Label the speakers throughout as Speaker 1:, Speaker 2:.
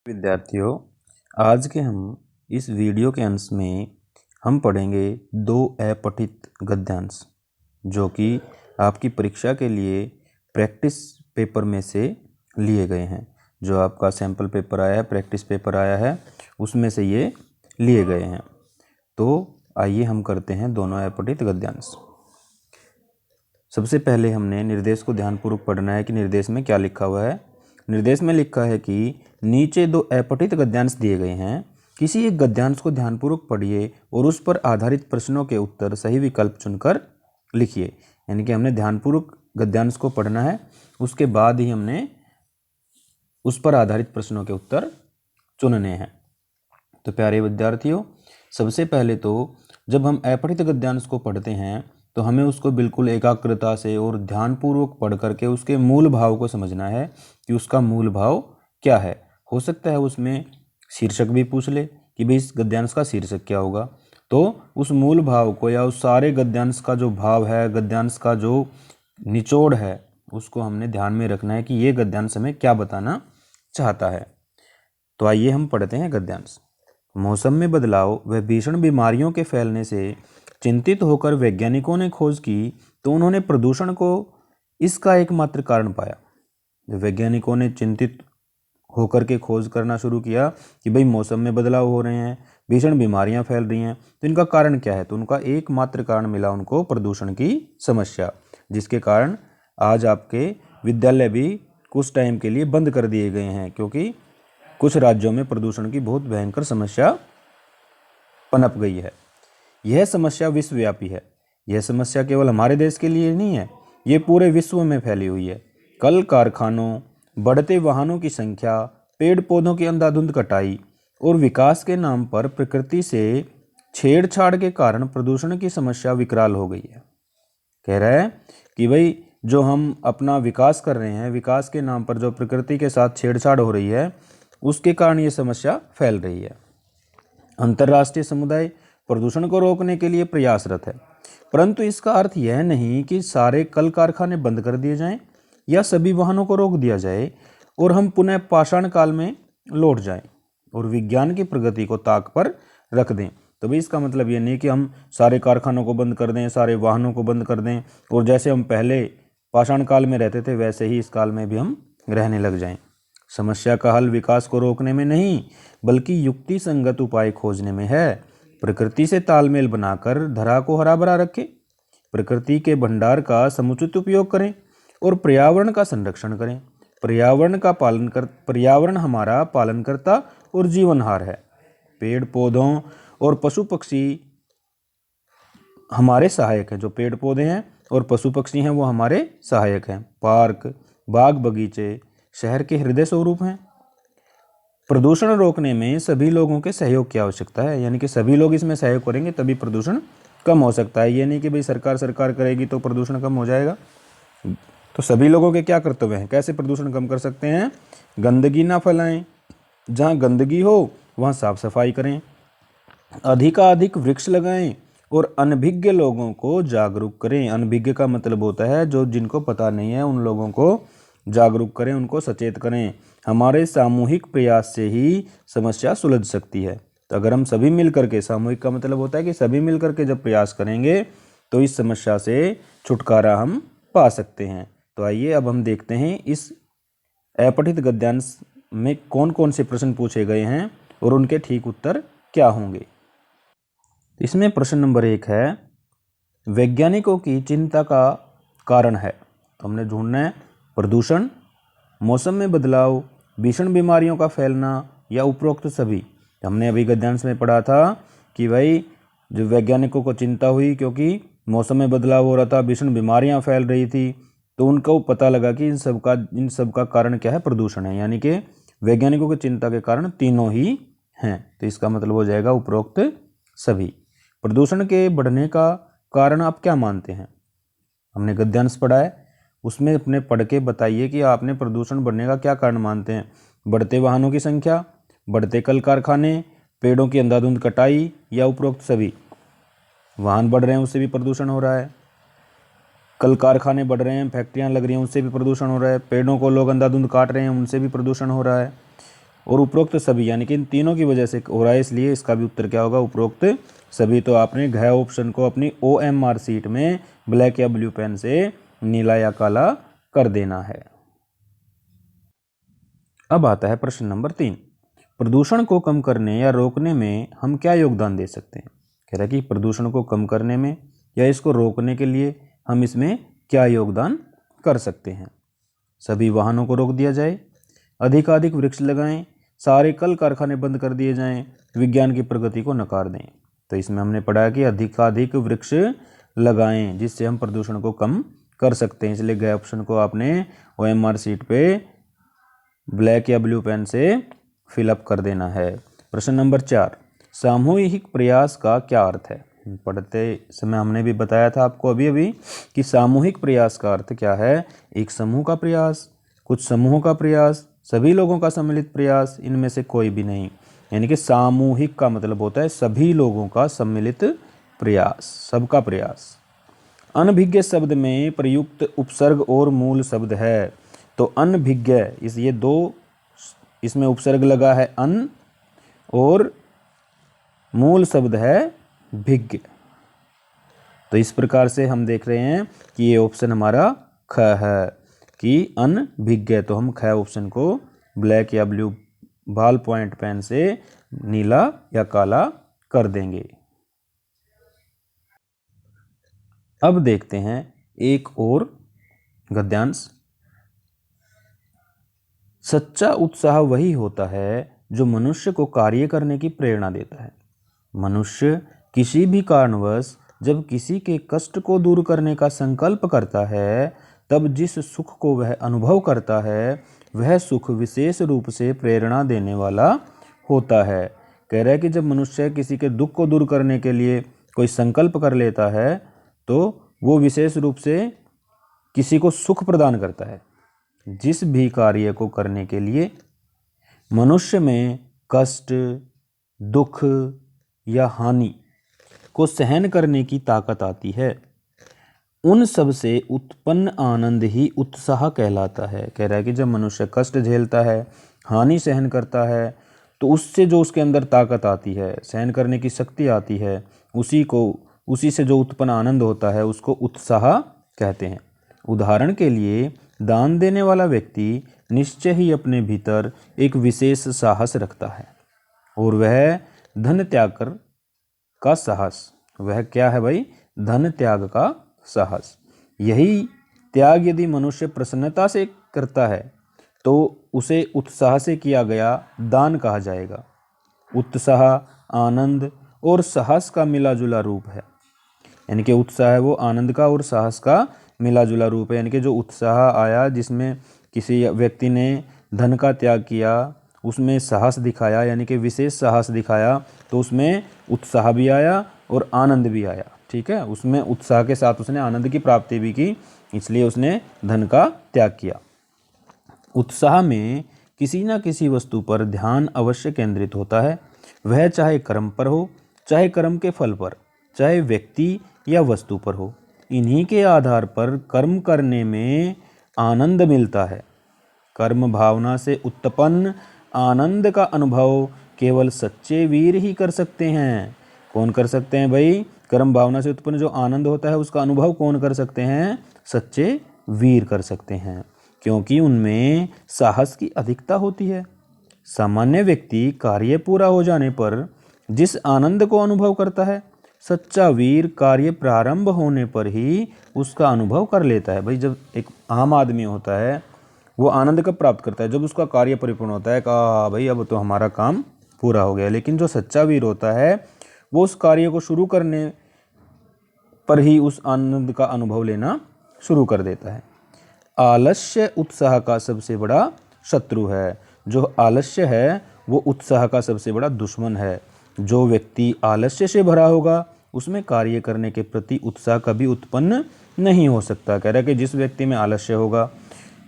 Speaker 1: विद्यार्थियों, आज के हम इस वीडियो के अंश में हम पढ़ेंगे दो अपठित गद्यांश जो कि आपकी परीक्षा के लिए प्रैक्टिस पेपर में से लिए गए हैं। जो आपका सैम्पल पेपर आया है, प्रैक्टिस पेपर आया है, उसमें से ये लिए गए हैं। तो आइए हम करते हैं दोनों अपठित गद्यांश। सबसे पहले हमने निर्देश को ध्यानपूर्वक पढ़ना है कि निर्देश में क्या लिखा हुआ है। निर्देश में लिखा है कि नीचे दो अपठित गद्यांश दिए गए हैं, किसी एक गद्यांश को ध्यानपूर्वक पढ़िए और उस पर आधारित प्रश्नों के उत्तर सही विकल्प चुनकर लिखिए। यानी कि हमने ध्यानपूर्वक गद्यांश को पढ़ना है, उसके बाद ही हमने उस पर आधारित प्रश्नों के उत्तर चुनने हैं। तो प्यारे विद्यार्थियों, सबसे पहले तो जब हम अपठित गद्यांश को पढ़ते हैं तो हमें उसको बिल्कुल एकाग्रता से और ध्यानपूर्वक पढ़ करके उसके मूल भाव को समझना है कि उसका मूल भाव क्या है। हो सकता है उसमें शीर्षक भी पूछ ले कि भाई इस गद्यांश का शीर्षक क्या होगा, तो उस मूल भाव को या उस सारे गद्यांश का जो भाव है, गद्यांश का जो निचोड़ है, उसको हमने ध्यान में रखना है कि ये गद्यांश हमें क्या बताना चाहता है। तो आइए हम पढ़ते हैं गद्यांश। मौसम में बदलाव व भीषण बीमारियों के फैलने से चिंतित होकर वैज्ञानिकों ने खोज की तो उन्होंने प्रदूषण को इसका एकमात्र कारण पाया। वैज्ञानिकों ने चिंतित होकर के खोज करना शुरू किया कि भाई मौसम में बदलाव हो रहे हैं, भीषण बीमारियां फैल रही हैं, तो इनका कारण क्या है। तो उनका एकमात्र कारण मिला उनको प्रदूषण की समस्या, जिसके कारण आज आपके विद्यालय भी कुछ टाइम के लिए बंद कर दिए गए हैं, क्योंकि कुछ राज्यों में प्रदूषण की बहुत भयंकर समस्या पनप गई है। यह समस्या विश्वव्यापी है। यह समस्या केवल हमारे देश के लिए नहीं है, ये पूरे विश्व में फैली हुई है। कल कारखानों, बढ़ते वाहनों की संख्या, पेड़ पौधों की अंधाधुंध कटाई और विकास के नाम पर प्रकृति से छेड़छाड़ के कारण प्रदूषण की समस्या विकराल हो गई है। कह रहा है कि भाई जो हम अपना विकास कर रहे हैं, विकास के नाम पर जो प्रकृति के साथ छेड़छाड़ हो रही है, उसके कारण ये समस्या फैल रही है। अंतर्राष्ट्रीय समुदाय प्रदूषण को रोकने के लिए प्रयासरत है, परंतु इसका अर्थ यह नहीं कि सारे कल कारखाने बंद कर दिए जाएं या सभी वाहनों को रोक दिया जाए और हम पुनः पाषाण काल में लौट जाएं और विज्ञान की प्रगति को ताक पर रख दें। तो भाई इसका मतलब ये नहीं कि हम सारे कारखानों को बंद कर दें, सारे वाहनों को बंद कर दें और जैसे हम पहले पाषाण काल में रहते थे वैसे ही इस काल में भी हम रहने लग जाएं। समस्या का हल विकास को रोकने में नहीं, बल्कि युक्ति संगत उपाय खोजने में है। प्रकृति से तालमेल बनाकर धरा को हरा भरा रखें, प्रकृति के भंडार का समुचित उपयोग करें और पर्यावरण का संरक्षण करें। पर्यावरण हमारा पालनकर्ता और जीवनहार है। पेड़ पौधों और पशु पक्षी हमारे सहायक हैं। जो पेड़ पौधे हैं और पशु पक्षी हैं वो हमारे सहायक हैं। पार्क, बाग बगीचे शहर के हृदय स्वरूप हैं। प्रदूषण रोकने में सभी लोगों के सहयोग की आवश्यकता है, यानी कि सभी लोग इसमें सहयोग करेंगे तभी प्रदूषण कम हो सकता है। ये नहीं कि भाई सरकार करेगी तो प्रदूषण कम हो जाएगा। तो सभी लोगों के क्या कर्तव्य हैं, कैसे प्रदूषण कम कर सकते हैं। गंदगी ना फैलाएं, जहाँ गंदगी हो वहाँ साफ सफाई करें, अधिकाधिक वृक्ष लगाएं और अनभिज्ञ लोगों को जागरूक करें। अनभिज्ञ का मतलब होता है जो जिनको पता नहीं है, उन लोगों को जागरूक करें, उनको सचेत करें। हमारे सामूहिक प्रयास से ही समस्या सुलझ सकती है। तो अगर हम सभी मिलकर के, सामूहिक का मतलब होता है कि सभी मिलकर के जब प्रयास करेंगे तो इस समस्या से छुटकारा हम पा सकते हैं। तो आइए अब हम देखते हैं इस अपठित गद्यांश में कौन कौन से प्रश्न पूछे गए हैं और उनके ठीक उत्तर क्या होंगे। इसमें प्रश्न नंबर 1 है, वैज्ञानिकों की चिंता का कारण है। तो हमने ढूंढना है प्रदूषण, मौसम में बदलाव, भीषण बीमारियों का फैलना या उपरोक्त सभी। हमने अभी गद्यांश में पढ़ा था कि भाई जो वैज्ञानिकों को चिंता हुई क्योंकि मौसम में बदलाव हो रहा था, भीषण बीमारियां फैल रही थी, तो उनको पता लगा कि इन सब का कारण क्या है, प्रदूषण है। यानी कि वैज्ञानिकों की चिंता के कारण तीनों ही हैं। तो इसका मतलब हो जाएगा उपरोक्त सभी। प्रदूषण के बढ़ने का कारण आप क्या मानते हैं। हमने गद्यांश पढ़ा है, उसमें अपने पढ़ के बताइए कि आपने प्रदूषण बढ़ने का क्या कारण मानते हैं। बढ़ते वाहनों की संख्या, बढ़ते कल कारखाने, पेड़ों की अंधाधुंध कटाई या उपरोक्त सभी। वाहन बढ़ रहे हैं उससे भी प्रदूषण हो रहा है, कल कारखाने बढ़ रहे हैं, फैक्ट्रियां लग रही हैं उससे भी प्रदूषण हो रहा है, पेड़ों को लोग अंधाधुंध काट रहे हैं उनसे भी प्रदूषण हो रहा है, और उपरोक्त सभी, यानी कि इन तीनों की वजह से हो रहा है, इसलिए इसका भी उत्तर क्या होगा, उपरोक्त सभी। तो आपने घ ऑप्शन को अपनी OMR सीट में ब्लैक या ब्लू पेन से नीला या काला कर देना है। अब आता है प्रश्न नंबर 3। प्रदूषण को कम करने या रोकने में हम क्या योगदान दे सकते हैं। कह रहा है कि प्रदूषण को कम करने में या इसको रोकने के लिए हम इसमें क्या योगदान कर सकते हैं। सभी वाहनों को रोक दिया जाए, अधिकाधिक वृक्ष लगाएं, सारे कल कारखाने बंद कर दिए जाएं, विज्ञान की प्रगति को नकार दें। तो इसमें हमने पढ़ा कि अधिकाधिक वृक्ष लगाएं, जिससे हम प्रदूषण को कम कर सकते हैं। इसलिए गए ऑप्शन को आपने OMR सीट पे ब्लैक या ब्लू पेन से फिलअप कर देना है। प्रश्न नंबर 4। सामूहिक प्रयास का क्या अर्थ है। पढ़ते समय हमने भी बताया था आपको अभी कि सामूहिक प्रयास का अर्थ क्या है। एक समूह का प्रयास, कुछ समूहों का प्रयास, सभी लोगों का सम्मिलित प्रयास, इनमें से कोई भी नहीं। यानी कि सामूहिक का मतलब होता है सभी लोगों का सम्मिलित प्रयास, सबका प्रयास। अनभिज्ञ शब्द में प्रयुक्त उपसर्ग और मूल शब्द है। तो अनभिज्ञ, ये दो, इसमें उपसर्ग लगा है अन और मूल शब्द है भिज्ञ। तो इस प्रकार से हम देख रहे हैं कि ये ऑप्शन हमारा ख है कि अनभिज्ञ। तो हम ख ऑप्शन को ब्लैक या ब्लू बॉल पॉइंट पेन से नीला या काला कर देंगे। अब देखते हैं एक और गद्यांश। सच्चा उत्साह वही होता है जो मनुष्य को कार्य करने की प्रेरणा देता है। मनुष्य किसी भी कारणवश जब किसी के कष्ट को दूर करने का संकल्प करता है, तब जिस सुख को वह अनुभव करता है, वह सुख विशेष रूप से प्रेरणा देने वाला होता है। कह रहा है कि जब मनुष्य किसी के दुख को दूर करने के लिए कोई संकल्प कर लेता है, तो वो विशेष रूप से किसी को सुख प्रदान करता है। जिस भी कार्य को करने के लिए मनुष्य में कष्ट, दुख या हानि को सहन करने की ताकत आती है, उन सब से उत्पन्न आनंद ही उत्साह कहलाता है। कह रहा है कि जब मनुष्य कष्ट झेलता है, हानि सहन करता है, तो उससे जो उसके अंदर ताकत आती है, सहन करने की शक्ति आती है, उसी से जो उत्पन्न आनंद होता है, उसको उत्साह कहते हैं। उदाहरण के लिए दान देने वाला व्यक्ति निश्चय ही अपने भीतर एक विशेष साहस रखता है, और वह धन त्याग कर का साहस। वह क्या है भाई? धन त्याग का साहस। यही त्याग यदि मनुष्य प्रसन्नता से करता है, तो उसे उत्साह से किया गया दान कहा जाएगा। उत्साह, आनंद और साहस का मिला जुला रूप है। यानी कि उत्साह है वो आनंद का और साहस का मिला जुला रूप है। यानी कि जो उत्साह आया जिसमें किसी व्यक्ति ने धन का त्याग किया, उसमें साहस दिखाया, यानी कि विशेष साहस दिखाया, तो उसमें उत्साह भी आया और आनंद भी आया। ठीक है, उसमें उत्साह के साथ उसने आनंद की प्राप्ति भी की, इसलिए उसने धन का त्याग किया। उत्साह में किसी न किसी वस्तु पर ध्यान अवश्य केंद्रित होता है। वह चाहे कर्म पर हो, चाहे कर्म के फल पर, चाहे व्यक्ति या वस्तु पर हो। इन्हीं के आधार पर कर्म करने में आनंद मिलता है। कर्म भावना से उत्पन्न आनंद का अनुभव केवल सच्चे वीर ही कर सकते हैं। कौन कर सकते हैं भाई? कर्म भावना से उत्पन्न जो आनंद होता है उसका अनुभव कौन कर सकते हैं? सच्चे वीर कर सकते हैं, क्योंकि उनमें साहस की अधिकता होती है। सामान्य व्यक्ति कार्य पूरा हो जाने पर जिस आनंद को अनुभव करता है, सच्चा वीर कार्य प्रारंभ होने पर ही उसका अनुभव कर लेता है। भाई जब एक आम आदमी होता है, वो आनंद कब प्राप्त करता है? जब उसका कार्य परिपूर्ण होता है, कहा भाई अब तो हमारा काम पूरा हो गया। लेकिन जो सच्चा वीर होता है, वो उस कार्य को शुरू करने पर ही उस आनंद का अनुभव लेना शुरू कर देता है। आलस्य उत्साह का सबसे बड़ा शत्रु है। जो आलस्य है वो उत्साह का सबसे बड़ा दुश्मन है। जो व्यक्ति आलस्य से भरा होगा, उसमें कार्य करने के प्रति उत्साह कभी उत्पन्न नहीं हो सकता। कह रहा है कि जिस व्यक्ति में आलस्य होगा,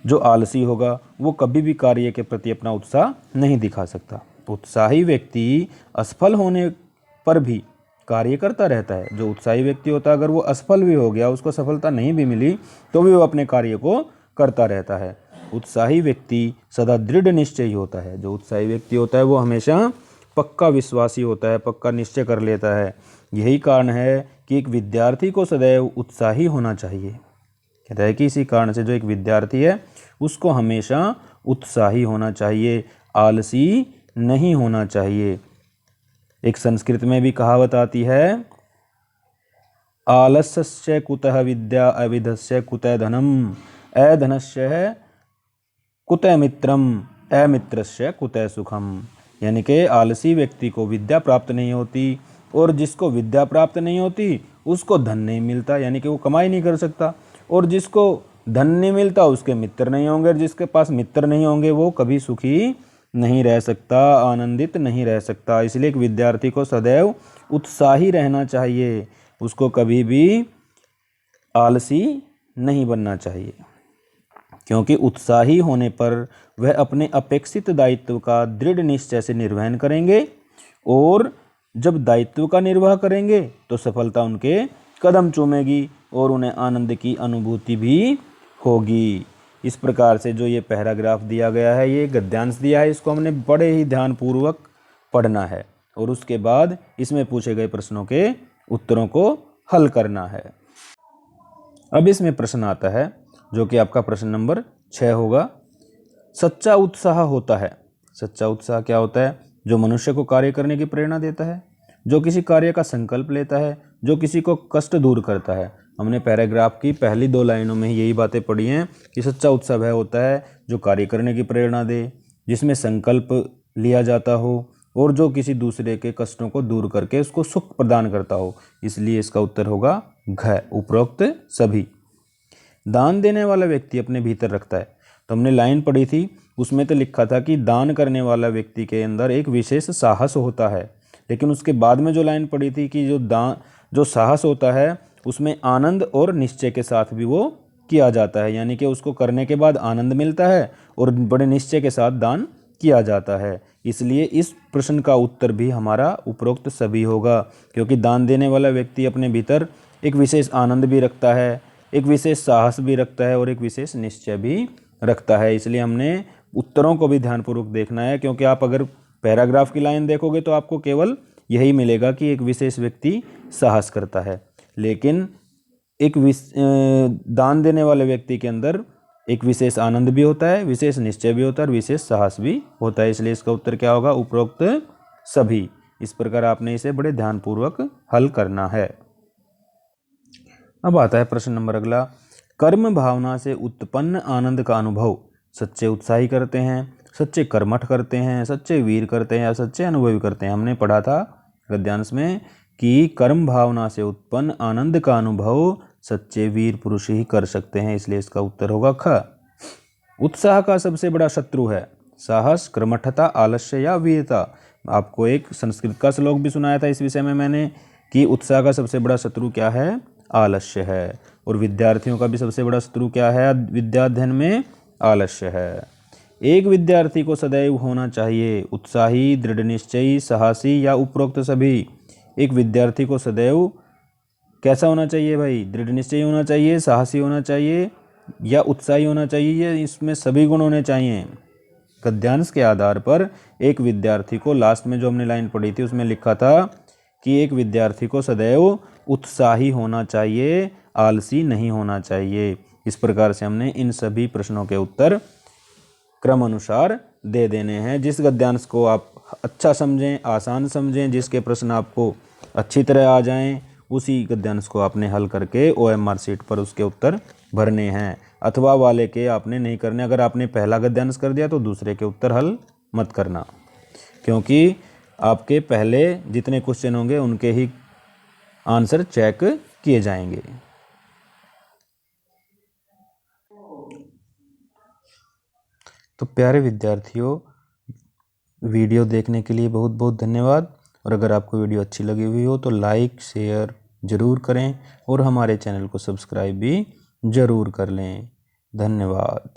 Speaker 1: जो आलसी होगा, वो कभी भी कार्य के प्रति अपना उत्साह नहीं दिखा सकता। उत्साही व्यक्ति असफल होने पर भी कार्य करता रहता है। जो उत्साही व्यक्ति होता है, अगर वो असफल भी हो गया, उसको सफलता नहीं भी मिली, तो भी वो अपने कार्य को करता रहता है। उत्साही व्यक्ति सदा दृढ़ निश्चयी होता है। जो उत्साही व्यक्ति होता है वो हमेशा पक्का विश्वासी होता है, पक्का निश्चय कर लेता है। यही कारण है कि एक विद्यार्थी को सदैव उत्साही होना चाहिए। कहता है कि इसी कारण से जो एक विद्यार्थी है उसको हमेशा उत्साही होना चाहिए, आलसी नहीं होना चाहिए। एक संस्कृत में भी कहावत आती है, आलस्यस्य कुतः विद्या अविधस्य कुतः धनम अधनस्य कुतः मित्रम अमित्रस्य कुतः सुखम। यानी कि आलसी व्यक्ति को विद्या प्राप्त नहीं होती, और जिसको विद्या प्राप्त नहीं होती उसको धन नहीं मिलता, यानी कि वो कमाई नहीं कर सकता। और जिसको धन नहीं मिलता उसके मित्र नहीं होंगे, और जिसके पास मित्र नहीं होंगे वो कभी सुखी नहीं रह सकता, आनंदित नहीं रह सकता। इसलिए एक विद्यार्थी को सदैव उत्साही रहना चाहिए, उसको कभी भी आलसी नहीं बनना चाहिए, क्योंकि उत्साही होने पर वह अपने अपेक्षित दायित्व का दृढ़ निश्चय से निर्वहन करेंगे, और जब दायित्व का निर्वाह करेंगे तो सफलता उनके कदम चूमेगी और उन्हें आनंद की अनुभूति भी होगी। इस प्रकार से जो ये पैराग्राफ दिया गया है, ये गद्यांश दिया है, इसको हमने बड़े ही ध्यानपूर्वक पढ़ना है और उसके बाद इसमें पूछे गए प्रश्नों के उत्तरों को हल करना है। अब इसमें प्रश्न आता है जो कि आपका प्रश्न नंबर 6 होगा। सच्चा उत्साह होता है। सच्चा उत्साह क्या होता है? जो मनुष्य को कार्य करने की प्रेरणा देता है, जो किसी कार्य का संकल्प लेता है, जो किसी को कष्ट दूर करता है। हमने पैराग्राफ की पहली 2 लाइनों में ही यही बातें पढ़ी हैं कि सच्चा उत्साह वह होता है जो कार्य करने की प्रेरणा दे, जिसमें संकल्प लिया जाता हो और जो किसी दूसरे के कष्टों को दूर करके उसको सुख प्रदान करता हो। इसलिए इसका उत्तर होगा घ, उपरोक्त सभी। दान देने वाला व्यक्ति अपने भीतर रखता है। तो हमने लाइन पढ़ी थी, उसमें तो लिखा था कि दान करने वाला व्यक्ति के अंदर एक विशेष साहस होता है, लेकिन उसके बाद में जो लाइन पढ़ी थी कि जो साहस होता है उसमें आनंद और निश्चय के साथ भी वो किया जाता है, यानी कि उसको करने के बाद आनंद मिलता है और बड़े निश्चय के साथ दान किया जाता है। इसलिए इस प्रश्न का उत्तर भी हमारा उपरोक्त सभी होगा, क्योंकि दान देने वाला व्यक्ति अपने भीतर एक विशेष आनंद भी रखता है, एक विशेष साहस भी रखता है और एक विशेष निश्चय भी रखता है। इसलिए हमने उत्तरों को भी ध्यानपूर्वक देखना है, क्योंकि आप अगर पैराग्राफ की लाइन देखोगे तो आपको केवल यही मिलेगा कि एक विशेष व्यक्ति साहस करता है, लेकिन एक दान देने वाले व्यक्ति के अंदर एक विशेष आनंद भी होता है, विशेष निश्चय भी होता है और विशेष साहस भी होता है। इसलिए इसका उत्तर क्या होगा? उपरोक्त सभी। इस प्रकार आपने इसे बड़े ध्यानपूर्वक हल करना है। अब आता है प्रश्न नंबर अगला। कर्म भावना से उत्पन्न आनंद का अनुभव सच्चे उत्साही करते हैं, सच्चे कर्मठ करते हैं, सच्चे वीर करते हैं या सच्चे अनुभवी करते हैं। हमने पढ़ा था गद्यांश में कि कर्म भावना से उत्पन्न आनंद का अनुभव सच्चे वीर पुरुष ही कर सकते हैं। इसलिए इसका उत्तर होगा ख। उत्साह का सबसे बड़ा शत्रु है साहस, कर्मठता, आलस्य या वीरता। आपको एक संस्कृत का श्लोक भी सुनाया था इस विषय में मैंने कि उत्साह का सबसे बड़ा शत्रु क्या है? आलस्य है। और विद्यार्थियों का भी सबसे बड़ा शत्रु क्या है विद्याध्ययन में? आलस्य है। एक विद्यार्थी को सदैव होना चाहिए उत्साही, दृढ़ निश्चयी, साहसी या उपरोक्त सभी। एक विद्यार्थी को सदैव कैसा होना चाहिए भाई? दृढ़ निश्चयी होना चाहिए, साहसी होना चाहिए या उत्साही होना चाहिए, इसमें सभी गुण होने चाहिए। गद्यांश के आधार पर एक विद्यार्थी को, लास्ट में जो हमने लाइन पढ़ी थी उसमें लिखा था कि एक विद्यार्थी को सदैव उत्साही होना चाहिए, आलसी नहीं होना चाहिए। इस प्रकार से हमने इन सभी प्रश्नों के उत्तर क्रम अनुसार दे देने हैं। जिस गद्यांश को आप अच्छा समझें, आसान समझें, जिसके प्रश्न आपको अच्छी तरह आ जाएं, उसी गद्यांश को आपने हल करके OMR शीट पर उसके उत्तर भरने हैं। अथवा वाले के आपने नहीं करने। अगर आपने पहला गद्यांश कर दिया तो दूसरे के उत्तर हल मत करना, क्योंकि आपके पहले जितने क्वेश्चन होंगे उनके ही आंसर चेक किए जाएंगे। तो प्यारे विद्यार्थियों, वीडियो देखने के लिए बहुत बहुत धन्यवाद। और अगर आपको वीडियो अच्छी लगी हुई हो तो लाइक शेयर ज़रूर करें और हमारे चैनल को सब्सक्राइब भी ज़रूर कर लें। धन्यवाद।